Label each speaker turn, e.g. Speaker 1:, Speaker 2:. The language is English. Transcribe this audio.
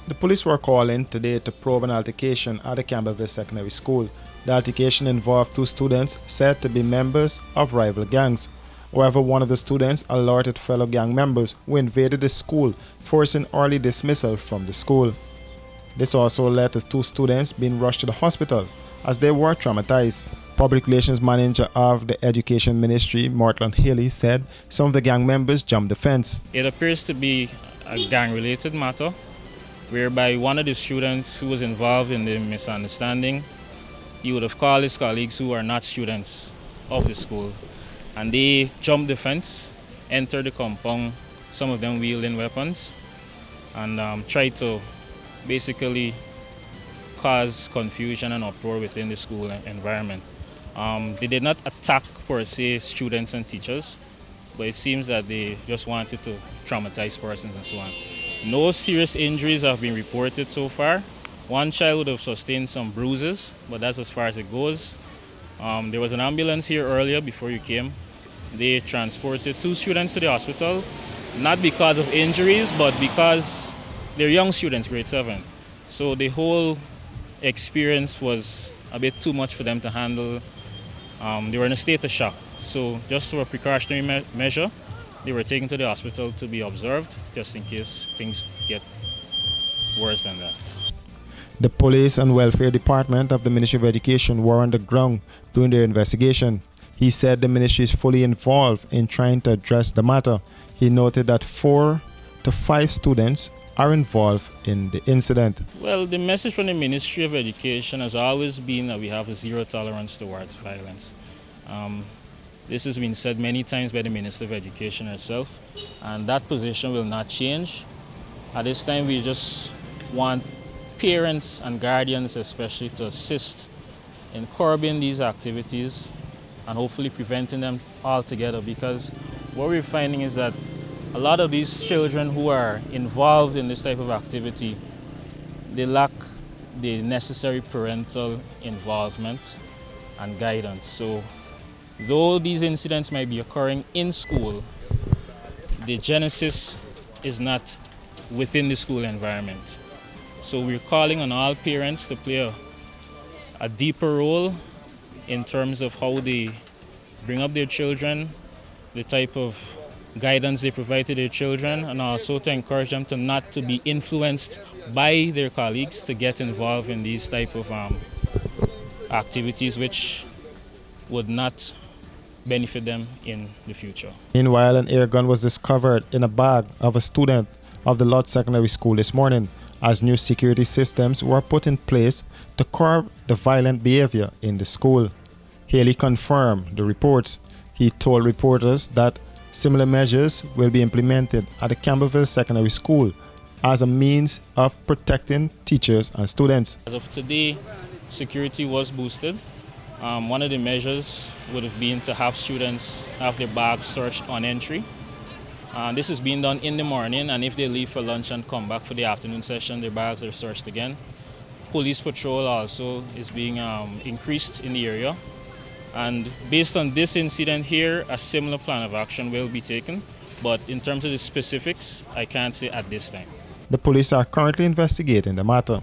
Speaker 1: The police were called in today to probe an altercation at the Campbellville Secondary School. The altercation involved two students said to be members of rival gangs. However, one of the students alerted fellow gang members who invaded the school, forcing early dismissal from the school. This also led to two students being rushed to the hospital as they were traumatized. Public Relations Manager of the Education Ministry, Mortland Haley, said some of the gang members jumped the fence.
Speaker 2: It appears to be a gang-related matter, whereby one of the students who was involved in the misunderstanding, he would have called his colleagues who are not students of the school, and they jumped the fence, entered the compound, some of them wielding weapons, and tried to basically cause confusion and uproar within the school environment. They did not attack per se students and teachers, but it seems that they just wanted to traumatize persons and so on. No serious injuries have been reported so far. One child would have sustained some bruises, but that's as far as it goes. There was an ambulance here earlier before you came. They transported two students to the hospital, not because of injuries, but because they're young students, grade 7. So the whole experience was a bit too much for them to handle. They were in a state of shock. So just for a precautionary measure, they were taken to the hospital to be observed, just in case things get worse than that.
Speaker 1: The Police and Welfare Department of the Ministry of Education were on the ground doing their investigation. He said the ministry is fully involved in trying to address the matter. He noted that 4 to 5 students are involved in the incident.
Speaker 2: Well, the message from the Ministry of Education has always been that we have a zero tolerance towards violence. This has been said many times by the Minister of Education herself, and that position will not change. At this time, we just want parents and guardians especially to assist in curbing these activities and hopefully preventing them altogether, because what we're finding is that a lot of these children who are involved in this type of activity, they lack the necessary parental involvement and guidance. So though these incidents might be occurring in school, the genesis is not within the school environment. So we're calling on all parents to play a deeper role in terms of how they bring up their children, the type of guidance they provide to their children, and also to encourage them to not to be influenced by their colleagues to get involved in these type of activities which would not benefit them in the future.
Speaker 1: Meanwhile, an air gun was discovered in a bag of a student of the Lodge Secondary School this morning, as new security systems were put in place to curb the violent behavior in the school. Haley confirmed the reports. He told reporters that similar measures will be implemented at the Campbellville Secondary School as a means of protecting teachers and students.
Speaker 2: As of today, security was boosted. One of the measures would have been to have students have their bags searched on entry. This is being done in the morning, and if they leave for lunch and come back for the afternoon session, their bags are searched again. Police patrol also is being increased in the area. And based on this incident here, a similar plan of action will be taken. But in terms of the specifics, I can't say at this time.
Speaker 1: The police are currently investigating the matter.